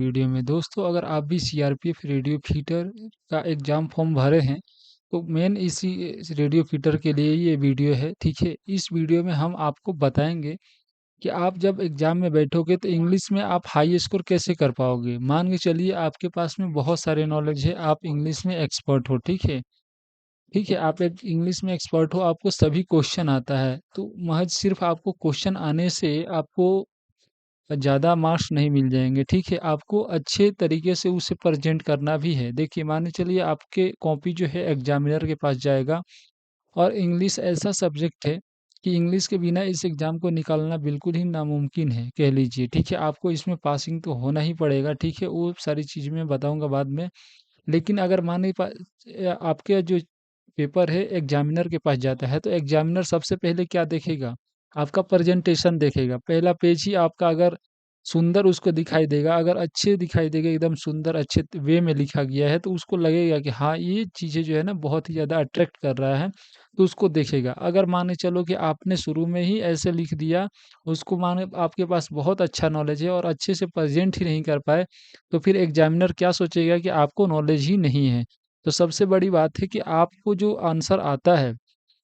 Video में दोस्तों, अगर आप भी सीआरपीएफ रेडियो फीटर का एग्ज़ाम फॉर्म भरे हैं तो मेन इसी रेडियो फीटर के लिए ये वीडियो है। ठीक है, इस वीडियो में हम आपको बताएंगे कि आप जब एग्ज़ाम में बैठोगे तो इंग्लिश में आप हाई स्कोर कैसे कर पाओगे। मान के चलिए आपके पास में बहुत सारे नॉलेज है, आप इंग्लिश में एक्सपर्ट हो। ठीक है, ठीक है, आप एक इंग्लिश में एक्सपर्ट हो, आपको सभी क्वेश्चन आता है, तो महज सिर्फ आपको क्वेश्चन आने से आपको ज़्यादा मार्क्स नहीं मिल जाएँगे। ठीक है, आपको अच्छे तरीके से उसे प्रेज़ेंट करना भी है। देखिए, मान के चलिए आपके कॉपी जो है एग्ज़ामिनर के पास जाएगा और इंग्लिश ऐसा सब्जेक्ट है कि इंग्लिश के बिना इस एग्ज़ाम को निकालना बिल्कुल ही नामुमकिन है, कह लीजिए। ठीक है, आपको इसमें पासिंग तो होना ही पड़ेगा। ठीक है, वो सारी चीज़ मैं बताऊँगा बाद में। लेकिन अगर माने आपके जो पेपर है एग्ज़ामिनर के पास जाता है, तो एग्ज़ामिनर सबसे पहले क्या देखेगा? आपका प्रेज़ेंटेशन देखेगा। पहला पेज ही आपका अगर सुंदर उसको दिखाई देगा, अगर अच्छे दिखाई देगा, एकदम सुंदर अच्छे वे में लिखा गया है, तो उसको लगेगा कि हाँ, ये चीज़ें जो है ना बहुत ही ज़्यादा अट्रैक्ट कर रहा है, तो उसको देखेगा। अगर मान के चलो कि आपने शुरू में ही ऐसे लिख दिया, उसको माने आपके पास बहुत अच्छा नॉलेज है और अच्छे से प्रेज़ेंट ही नहीं कर पाए, तो फिर एग्ज़ामिनर क्या सोचेगा कि आपको नॉलेज ही नहीं है। तो सबसे बड़ी बात है कि आपको जो आंसर आता है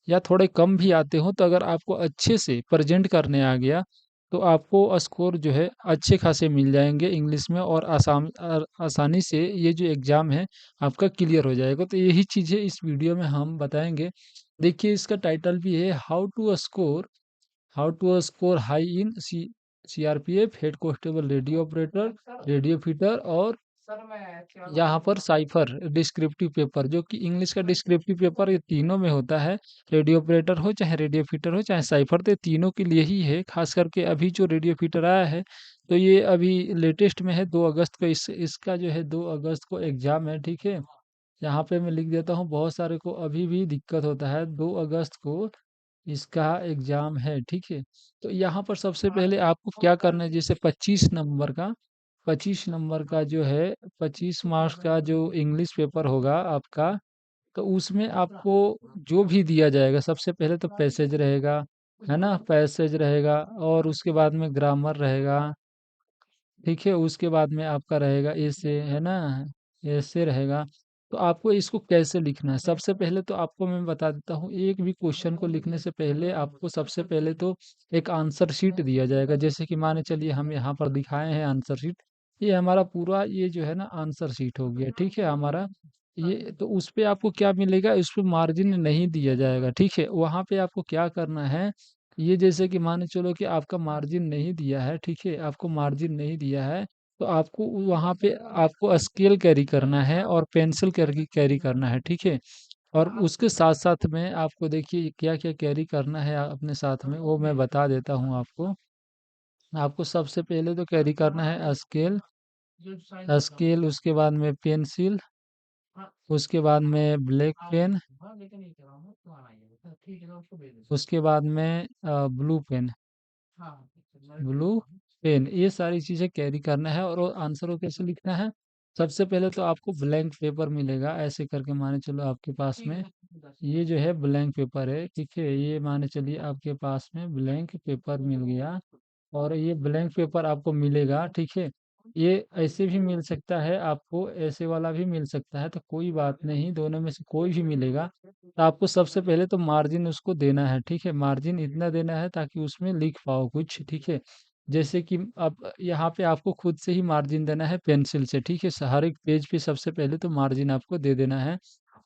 या थोड़े कम भी आते हों, तो अगर आपको अच्छे से प्रेज़ेंट करने आ गया, तो आपको स्कोर जो है अच्छे खासे मिल जाएँगे इंग्लिश में और आसानी से ये जो एग्ज़ाम है आपका क्लियर हो जाएगा। तो यही चीज़ें इस वीडियो में हम बताएँगे। देखिए, इसका टाइटल भी है how to score high in CRPF, head constable, radio operator, radio fitter और यहाँ पर साइफर डिस्क्रिप्टिव पेपर, जो कि इंग्लिश का डिस्क्रिप्टिव पेपर ये तीनों में होता है। रेडियो ऑपरेटर हो चाहे रेडियो फीटर हो चाहे साइफर, तो ये तीनों के लिए ही है। खास करके अभी जो रेडियो फीटर आया है तो ये अभी लेटेस्ट में है, 2 अगस्त को इसका जो है 2 अगस्त को एग्जाम है। ठीक है, यहाँ पे मैं लिख देता हूँ, बहुत सारे को अभी भी दिक्कत होता है। 2 अगस्त को इसका एग्जाम है। ठीक है, तो यहाँ पर सबसे पहले आपको क्या करना है, जैसे 25 नंबर का जो है 25 मार्क्स का जो इंग्लिश पेपर होगा आपका, तो उसमें आपको जो भी दिया जाएगा, सबसे पहले तो पैसेज रहेगा, है ना, पैसेज रहेगा और उसके बाद में ग्रामर रहेगा। ठीक है, उसके बाद में आपका रहेगा ऐसे, है ना, ऐसे रहेगा। तो आपको इसको कैसे लिखना है, सबसे पहले तो आपको मैं बता देता हूँ, एक भी क्वेश्चन को लिखने से पहले आपको सबसे पहले तो एक आंसर शीट दिया जाएगा। जैसे कि माने चलिए हम यहाँ पर दिखाए हैं आंसर शीट, ये हमारा पूरा ये जो है ना आंसर शीट हो गया। ठीक है, हमारा ये तो उस पे आपको क्या मिलेगा, इस पे मार्जिन नहीं दिया जाएगा। ठीक है, वहाँ पे आपको क्या करना है, ये जैसे कि माने चलो कि आपका मार्जिन नहीं दिया है। ठीक है, आपको मार्जिन नहीं दिया है, तो आपको वहाँ पे आपको स्केल कैरी करना है और पेंसिल कैरी कैरी करना है। ठीक है, और उसके साथ साथ में आपको देखिए क्या क्या कैरी करना है अपने साथ में, वो मैं बता देता हूँ आपको। आपको सबसे पहले तो कैरी करना है स्केल, स्केल उसके बाद में पेंसिल, उसके बाद में ब्लैक पेन, उसके बाद में ब्लू पेन, ब्लू पेन, ये सारी चीज़ें कैरी करना है। और आंसर को कैसे लिखना है, सबसे पहले तो आपको ब्लैंक पेपर मिलेगा, ऐसे करके माने चलो आपके पास में ये जो है ब्लैंक पेपर है। ठीक है, ये माने चलिए आपके पास में ब्लैंक पेपर मिल गया और ये ब्लैंक पेपर आपको मिलेगा। ठीक है, ये ऐसे भी मिल सकता है आपको, ऐसे वाला भी मिल सकता है, तो कोई बात नहीं, दोनों में से कोई भी मिलेगा। तो आपको सबसे पहले तो मार्जिन उसको देना है। ठीक है, मार्जिन इतना देना है ताकि उसमें लिख पाओ कुछ। ठीक है, जैसे कि अब यहाँ पे आपको खुद से ही मार्जिन देना है पेंसिल से। ठीक है, हर एक पेज पे सबसे पहले तो मार्जिन आपको दे देना है।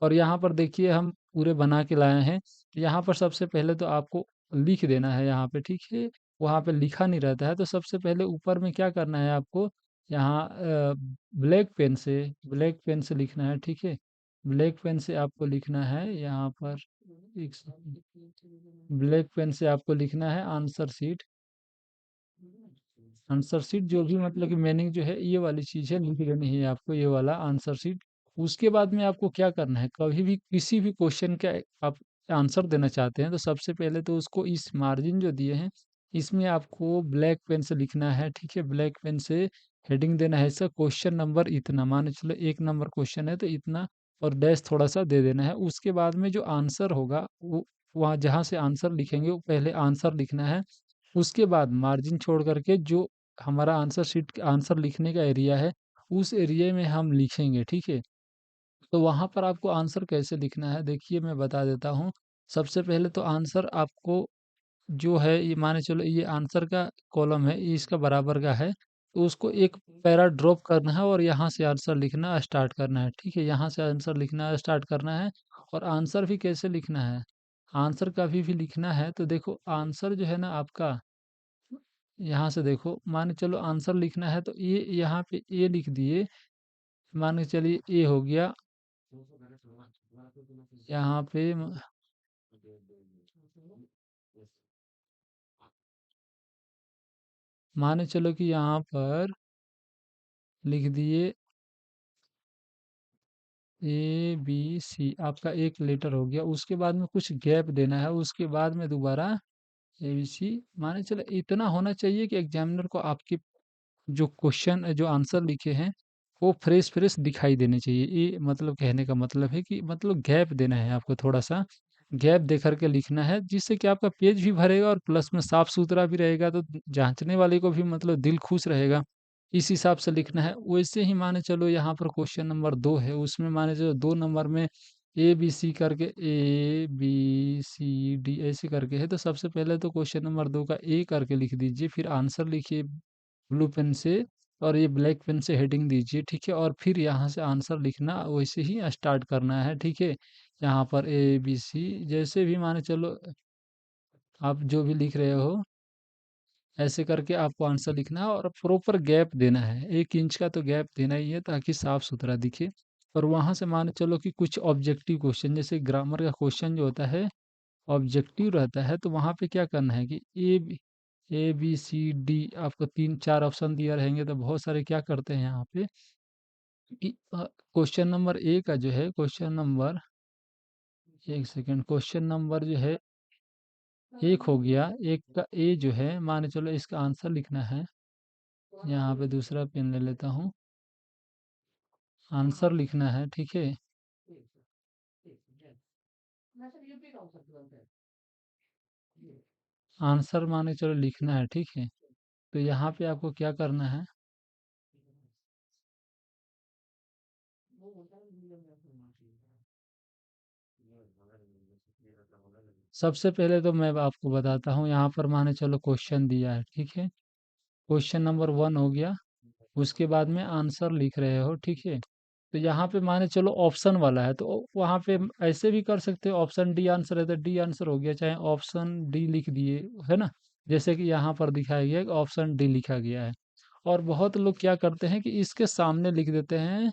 और यहाँ पर देखिए हम पूरे बना के लाए हैं, तो यहाँ पर सबसे पहले तो आपको लिख देना है यहाँ पे। ठीक है, वहाँ पे लिखा नहीं रहता है, तो सबसे पहले ऊपर में क्या करना है आपको, यहाँ ब्लैक पेन से लिखना है। ठीक है, ब्लैक पेन से आपको लिखना है यहाँ पर, एक ब्लैक पेन से आपको लिखना है आंसर शीट। आंसर शीट जो भी मतलब कि मीनिंग जो है ये वाली चीज़ है, लिख लेनी है आपको ये वाला आंसर शीट। उसके बाद में आपको क्या करना है, कभी भी किसी भी क्वेश्चन का आप आंसर देना चाहते हैं, तो सबसे पहले तो उसको इस मार्जिन जो दिए हैं इसमें आपको ब्लैक पेन से लिखना है। ठीक है, ब्लैक पेन से हेडिंग देना है, सर क्वेश्चन नंबर इतना, मान चलो 1 नंबर क्वेश्चन है तो इतना, और डैश थोड़ा सा दे देना है। उसके बाद में जो आंसर होगा वो वहाँ जहाँ से आंसर लिखेंगे वो पहले आंसर लिखना है। उसके बाद मार्जिन छोड़ करके जो हमारा आंसर शीट आंसर लिखने का एरिया है, उस एरिया में हम लिखेंगे, ठीक है। तो वहाँ पर आपको आंसर कैसे लिखना है, देखिए मैं बता देता हूँ। सबसे पहले तो आंसर आपको जो है, ये माने चलो ये आंसर का कॉलम है, ये इसका बराबर का है, तो उसको एक पैरा ड्रॉप करना है और यहाँ से आंसर लिखना स्टार्ट करना है, ठीक है। यहाँ से आंसर लिखना स्टार्ट करना है। और आंसर भी कैसे लिखना है, आंसर का भी लिखना है। तो देखो आंसर जो है ना आपका, यहाँ से देखो, मान के चलो आंसर लिखना है तो ये यहाँ पे ए लिख दिए, मान के चलिए ए हो गया यहाँ पे मान के चलो कि यहाँ पर लिख दिए ए बी सी, आपका एक लेटर हो गया। उसके बाद में कुछ गैप देना है, उसके बाद में दोबारा ए बी सी। माने चलो इतना होना चाहिए कि एग्जामिनर को आपके जो क्वेश्चन जो आंसर लिखे हैं वो फ्रेश फ्रेश दिखाई देने चाहिए। ये मतलब कहने का मतलब है कि मतलब गैप देना है आपको, थोड़ा सा गैप दे करके लिखना है, जिससे कि आपका पेज भी भरेगा और प्लस में साफ सुथरा भी रहेगा, तो जांचने वाले को भी मतलब दिल खुश रहेगा। इस हिसाब से लिखना है। वैसे ही माने चलो यहाँ पर क्वेश्चन नंबर 2 है, उसमें माने चलो 2 नंबर में ए बी सी करके, ए बी सी डी ऐसे करके है, तो सबसे पहले तो क्वेश्चन नंबर 2 का ए करके लिख दीजिए, फिर आंसर लिखिए ब्लू पेन से, और ये ब्लैक पेन से हेडिंग दीजिए, ठीक है। और फिर यहाँ से आंसर लिखना वैसे ही स्टार्ट करना है, ठीक है। यहाँ पर ए बी सी जैसे भी माने चलो आप जो भी लिख रहे हो, ऐसे करके आपको आंसर लिखना है और प्रॉपर गैप देना है, 1 इंच का तो गैप देना ही है ताकि साफ सुथरा दिखे। और वहाँ से मान चलो कि कुछ ऑब्जेक्टिव क्वेश्चन, जैसे ग्रामर का क्वेश्चन जो होता है ऑब्जेक्टिव रहता है, तो वहाँ पे क्या करना है कि ए बी सी डी आपको 3 4 ऑप्शन दिए रहेंगे, तो बहुत सारे क्या करते हैं यहाँ पे कि क्वेश्चन नंबर ए का जो है, क्वेश्चन नंबर, एक सेकेंड, क्वेश्चन नंबर जो है एक हो गया, एक का ए जो है मान चलो इसका आंसर लिखना है। यहाँ पे दूसरा पेन ले लेता हूँ, आंसर लिखना है, ठीक है। आंसर माने चलो लिखना है, ठीक है। तो यहाँ पे आपको क्या करना है, सबसे पहले तो मैं आपको बताता हूँ, यहाँ पर माने चलो क्वेश्चन दिया है, ठीक है। क्वेश्चन नंबर 1 हो गया, उसके बाद में आंसर लिख रहे हो, ठीक है। तो यहाँ पे माने चलो ऑप्शन वाला है, तो वहाँ पे ऐसे भी कर सकते हो, ऑप्शन डी आंसर है तो डी आंसर हो गया, चाहे ऑप्शन डी लिख दिए, है ना। जैसे कि यहाँ पर दिखाया गया है कि ऑप्शन डी लिखा गया है। और बहुत लोग क्या करते हैं कि इसके सामने लिख देते हैं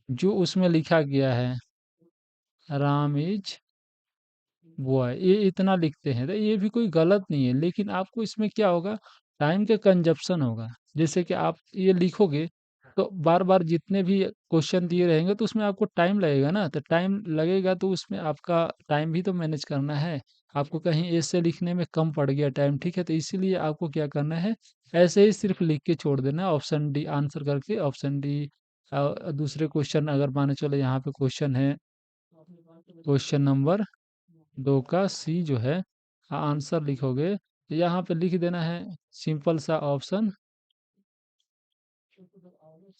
जो उसमें लिखा गया है, राम इज बॉय, ये इतना लिखते हैं, तो ये भी कोई गलत नहीं है, लेकिन आपको इसमें क्या होगा, टाइम का कंजप्शन होगा। जैसे कि आप ये लिखोगे तो बार बार जितने भी क्वेश्चन दिए रहेंगे तो उसमें आपको टाइम लगेगा ना, तो टाइम लगेगा तो उसमें आपका टाइम भी तो मैनेज करना है। आपको कहीं ऐसे लिखने में कम पड़ गया टाइम, ठीक है, तो इसीलिए आपको क्या करना है, ऐसे ही सिर्फ लिख के छोड़ देना है, ऑप्शन डी आंसर करके, ऑप्शन डी। दूसरे क्वेश्चन अगर माने चलो यहाँ पे क्वेश्चन है, क्वेश्चन नंबर 2 का सी जो है, आंसर लिखोगे तो यहाँ पे लिख देना है सिंपल सा ऑप्शन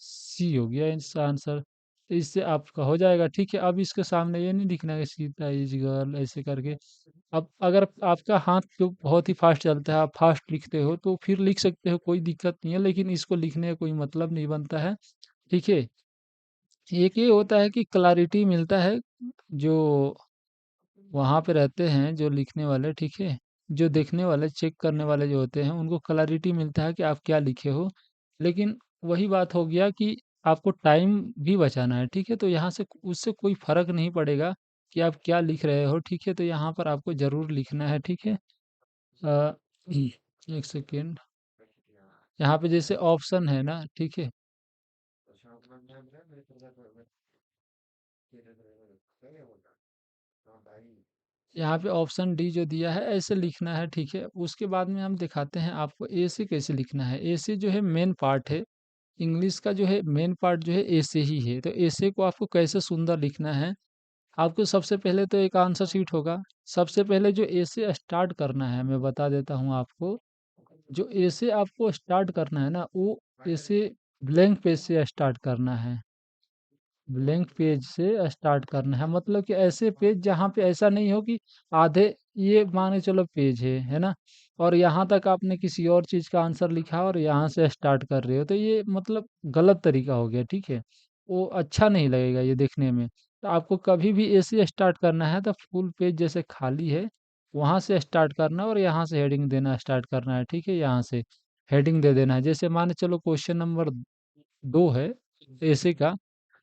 सी हो गया इसका आंसर। तो इससे आपका हो जाएगा, ठीक है। अब इसके सामने ये नहीं लिखना है सीता इज गर्ल ऐसे करके। अब अगर आपका हाथ तो बहुत ही फास्ट चलता है, आप फास्ट लिखते हो तो फिर लिख सकते हो, कोई दिक्कत नहीं है, लेकिन इसको लिखने का कोई मतलब नहीं बनता है, ठीक है। एक ये होता है कि क्लैरिटी मिलता है, जो वहाँ पे रहते हैं जो लिखने वाले, ठीक है, जो देखने वाले चेक करने वाले जो होते हैं उनको क्लैरिटी मिलता है कि आप क्या लिखे हो। लेकिन वही बात हो गया कि आपको टाइम भी बचाना है, ठीक है। तो यहाँ से उससे कोई फर्क नहीं पड़ेगा कि आप क्या लिख रहे हो, ठीक है। तो यहाँ पर आपको ज़रूर लिखना है, ठीक है। अ, एक सेकेंड, यहाँ पे जैसे ऑप्शन है ना, ठीक है, यहाँ पे ऑप्शन डी जो दिया है ऐसे लिखना है, ठीक है। उसके बाद में हम दिखाते हैं आपको ए से कैसे लिखना है। ए से जो है मेन पार्ट है, इंग्लिश का जो है मेन पार्ट जो है ए से ही है। तो ए से को आपको कैसे सुंदर लिखना है, आपको सबसे पहले तो एक आंसर शीट होगा, सबसे पहले जो ए से स्टार्ट करना है मैं बता देता हूँ आपको। जो ए से आपको स्टार्ट करना है ना, वो ए से ब्लैंक पेज से स्टार्ट करना है। ब्लैंक पेज से स्टार्ट करना है, मतलब कि ऐसे पेज जहाँ पे ऐसा नहीं हो कि आधे, ये मान के चलो पेज है ना, और यहाँ तक आपने किसी और चीज़ का आंसर लिखा और यहाँ से स्टार्ट कर रहे हो, तो ये मतलब गलत तरीका हो गया, ठीक है। वो अच्छा नहीं लगेगा ये देखने में। तो आपको कभी भी ऐसे स्टार्ट करना है तो फुल पेज जैसे खाली है, वहाँ से स्टार्ट करना है और यहाँ से हेडिंग देना स्टार्ट करना है, ठीक है। यहाँ से हेडिंग दे देना है, जैसे मान के चलो क्वेश्चन नंबर 2 है ऐसे का,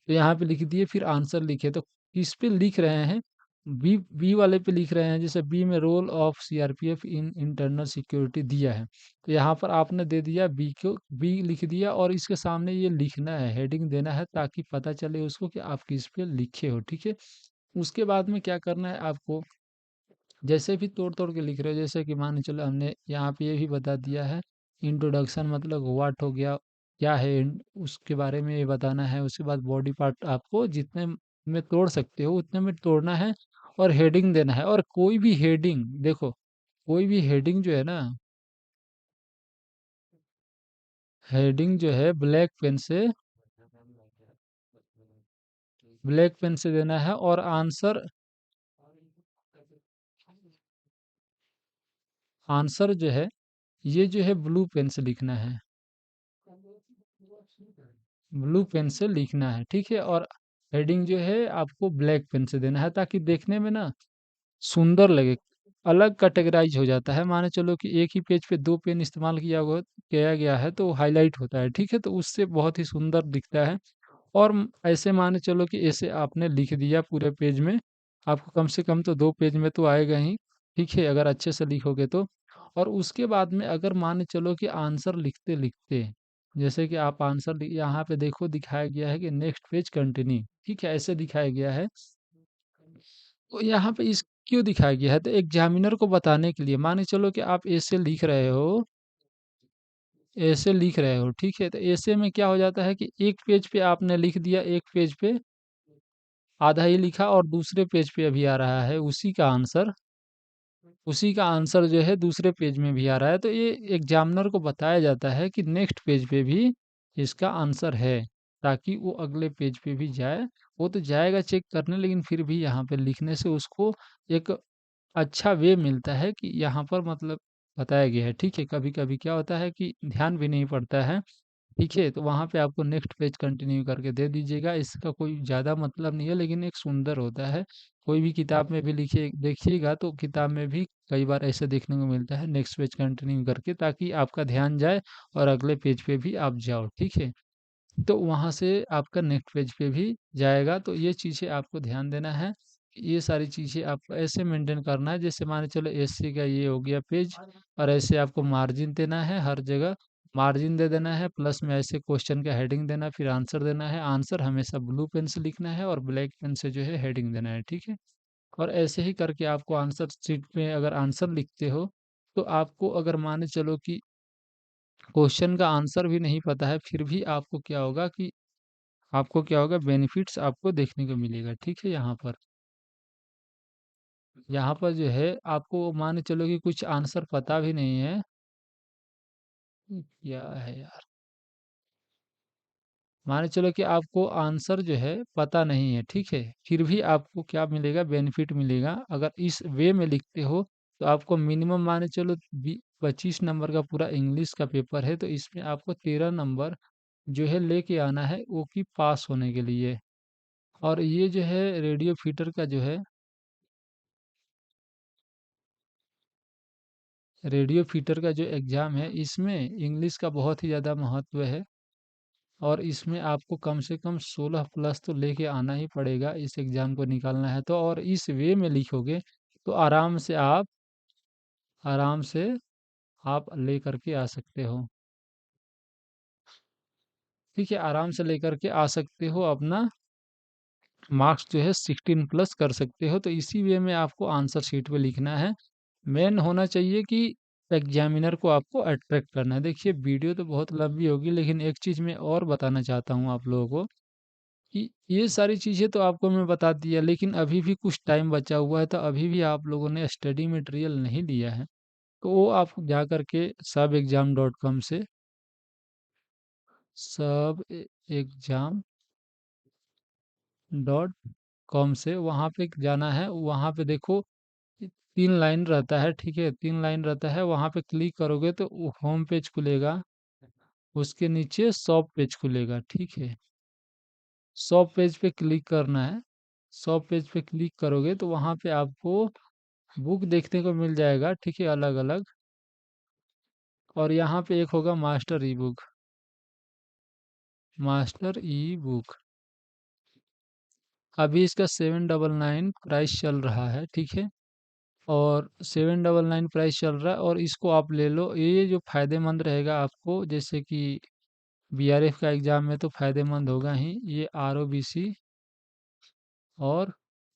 तो यहाँ पे लिख दिए, फिर आंसर लिखे, तो किस पे लिख रहे हैं? बी बी वाले पे लिख रहे हैं, जैसे बी में role of CRPF in internal security दिया है, तो यहाँ पर आपने दे दिया बी को, बी लिख दिया और इसके सामने ये लिखना है, हेडिंग देना है, ताकि पता चले उसको कि आप किस पे लिखे हो, ठीक है। उसके बाद में क्या करना है आपको, जैसे भी तोड़ तोड़ के लिख रहे हो, जैसे कि मान के चलो हमने यहाँ पे ये भी बता दिया है, इंट्रोडक्शन मतलब व्हाट हो गया, क्या है उसके बारे में ये बताना है। उसके बाद बॉडी पार्ट आपको जितने में तोड़ सकते हो उतने में तोड़ना है, और हेडिंग देना है। और कोई भी हेडिंग देखो, कोई भी हेडिंग जो है ना, हेडिंग जो है ब्लैक पेन से देना है, और आंसर, आंसर जो है ये जो है ब्लू पेन से लिखना है, ब्लू पेन से लिखना है, ठीक है। और हेडिंग जो है आपको ब्लैक पेन से देना है, ताकि देखने में ना सुंदर लगे, अलग कैटेगराइज हो जाता है। माने चलो कि एक ही पेज पे दो पेन इस्तेमाल किया गया है, तो हाईलाइट होता है, ठीक है, तो उससे बहुत ही सुंदर दिखता है। और ऐसे माने चलो कि ऐसे आपने लिख दिया पूरे पेज में, आपको कम से कम तो 2 पेज में तो आएगा ही, ठीक है, अगर अच्छे से लिखोगे तो। और उसके बाद में अगर मान चलो कि आंसर लिखते-लिखते, जैसे कि आप आंसर यहाँ पे देखो दिखाया गया है कि नेक्स्ट पेज कंटिन्यू, ठीक है, ऐसे दिखाया गया है। तो यहाँ पे इस क्यों दिखाया गया है? तो एग्जामिनर को बताने के लिए, मान के चलो कि आप ऐसे लिख रहे हो, ठीक है, तो ऐसे में क्या हो जाता है कि एक पेज पे आपने लिख दिया, एक पेज पे आधा ही लिखा, और दूसरे पेज पे अभी आ रहा है उसी का आंसर जो है दूसरे पेज में भी आ रहा है। तो ये एग्जामिनर को बताया जाता है कि नेक्स्ट पेज पे भी इसका आंसर है, ताकि वो अगले पेज पे भी जाए। वो तो जाएगा चेक करने, लेकिन फिर भी यहाँ पे लिखने से उसको एक अच्छा वे मिलता है कि यहाँ पर मतलब बताया गया है, ठीक है। कभी कभी क्या होता है कि ध्यान भी नहीं पड़ता है, ठीक है, तो वहाँ पे आपको नेक्स्ट पेज कंटिन्यू करके दे दीजिएगा। इसका कोई ज़्यादा मतलब नहीं है, लेकिन एक सुंदर होता है। कोई भी किताब में भी लिखिए देखिएगा, तो किताब में भी कई बार ऐसे देखने को मिलता है, नेक्स्ट पेज कंटिन्यू करके, ताकि आपका ध्यान जाए और अगले पेज पे भी आप जाओ, ठीक है। तो वहाँ से आपका नेक्स्ट पेज पे भी जाएगा। तो ये चीज़ें आपको ध्यान देना है। ये सारी चीज़ें आपको ऐसे मेंटेन करना है, जैसे मान के चलो एससी का ये हो गया पेज, और ऐसे आपको मार्जिन देना है, हर जगह मार्जिन दे देना है, प्लस में ऐसे क्वेश्चन का हेडिंग देना है, फिर आंसर देना है। आंसर हमेशा ब्लू पेन से लिखना है और ब्लैक पेन से जो है हेडिंग देना है, ठीक है। और ऐसे ही करके आपको आंसर शीट में अगर आंसर लिखते हो, तो आपको अगर माने चलो कि क्वेश्चन का आंसर भी नहीं पता है, फिर भी आपको क्या होगा, बेनिफिट्स आपको देखने को मिलेगा, ठीक है। यहाँ पर जो है आपको मान के चलो कि कुछ आंसर पता भी नहीं है, क्या है यार, मान के चलो कि आपको आंसर जो है पता नहीं है, ठीक है, फिर भी आपको क्या मिलेगा, बेनिफिट मिलेगा। अगर इस वे में लिखते हो, तो आपको मिनिमम मान के चलो 25 नंबर का पूरा इंग्लिश का पेपर है, तो इसमें आपको 13 नंबर जो है लेके आना है, वो कि पास होने के लिए। और ये जो है रेडियो फीटर का जो है, रेडियो फीटर का जो एग्ज़ाम है, इसमें इंग्लिश का बहुत ही ज़्यादा महत्व है, और इसमें आपको कम से कम 16 प्लस तो लेके आना ही पड़ेगा, इस एग्ज़ाम को निकालना है तो। और इस वे में लिखोगे तो आराम से आप ले करके आ सकते हो, ठीक है, आराम से लेकर के आ सकते हो, अपना मार्क्स जो है 16 प्लस कर सकते हो। तो इसी वे में आपको आंसर शीट पे लिखना है। मेन होना चाहिए कि एग्जामिनर को आपको अट्रैक्ट करना है। देखिए वीडियो तो बहुत लंबी होगी, लेकिन एक चीज़ मैं और बताना चाहता हूँ आप लोगों को, कि ये सारी चीज़ें तो आपको मैं बता दिया, लेकिन अभी भी कुछ टाइम बचा हुआ है, तो अभी भी आप लोगों ने स्टडी मटेरियल नहीं लिया है। तो वो आप जा करके सब एग्ज़ाम डॉट कॉम से सब एग्ज़ाम डॉट कॉम से वहाँ पे जाना है। वहाँ पे देखो 3 लाइन रहता है, ठीक है? 3 लाइन रहता है, वहाँ पे क्लिक करोगे तो वो होम पेज खुलेगा, उसके नीचे शॉप पेज खुलेगा, ठीक है? शॉप पेज पे क्लिक करना है। शॉप पेज पे क्लिक करोगे तो वहाँ पे आपको बुक देखने को मिल जाएगा, ठीक है? अलग-अलग, और यहाँ पे एक होगा मास्टर ई बुक, मास्टर ई बुक। अभी इसका 799 प्राइस चल रहा है, ठीक है? और 799 प्राइस चल रहा है, और इसको आप ले लो। ये जो फ़ायदेमंद रहेगा आपको, जैसे कि बीआरएफ का एग्ज़ाम में तो फ़ायदेमंद होगा ही, ये आरओबीसी और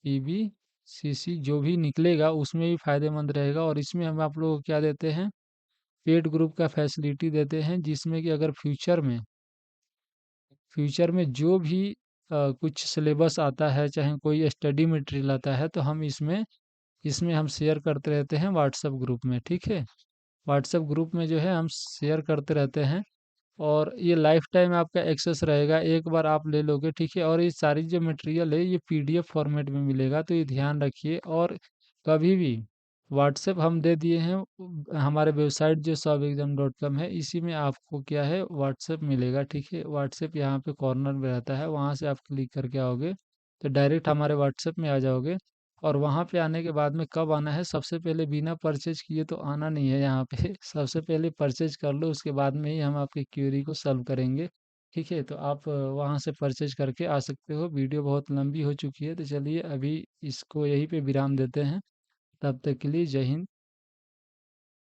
पीबीसीसी जो भी निकलेगा उसमें भी फ़ायदेमंद रहेगा। और इसमें हम आप लोगों को क्या देते हैं, पेड ग्रुप का फैसिलिटी देते हैं, जिसमें कि अगर फ्यूचर में जो भी कुछ सिलेबस आता है, चाहे कोई स्टडी मटेरियल आता है, तो हम इसमें इसमें हम शेयर करते रहते हैं व्हाट्सएप ग्रुप में, ठीक है? व्हाट्सएप ग्रुप में जो है हम शेयर करते रहते हैं, और ये लाइफ टाइम आपका एक्सेस रहेगा, एक बार आप ले लोगे, ठीक है? और ये सारी जो मटेरियल है ये पीडीएफ फॉर्मेट में मिलेगा, तो ये ध्यान रखिए। और कभी भी व्हाट्सएप हम दे दिए हैं, हमारे वेबसाइट जो सबएग्जाम.com है, इसी में आपको क्या है, व्हाट्सएप मिलेगा, ठीक है? व्हाट्सएप यहाँ पे कॉर्नर में रहता है, वहाँ से आप क्लिक करके आओगे तो डायरेक्ट हमारे व्हाट्सएप में आ जाओगे। और वहाँ पे आने के बाद में कब आना है, सबसे पहले बिना परचेज किए तो आना नहीं है यहाँ पे। सबसे पहले परचेज कर लो, उसके बाद में ही हम आपकी क्वेरी को सॉल्व करेंगे, ठीक है? तो आप वहाँ से परचेज करके आ सकते हो। वीडियो बहुत लंबी हो चुकी है, तो चलिए अभी इसको यहीं पे विराम देते हैं। तब तक के लिए जय हिंद।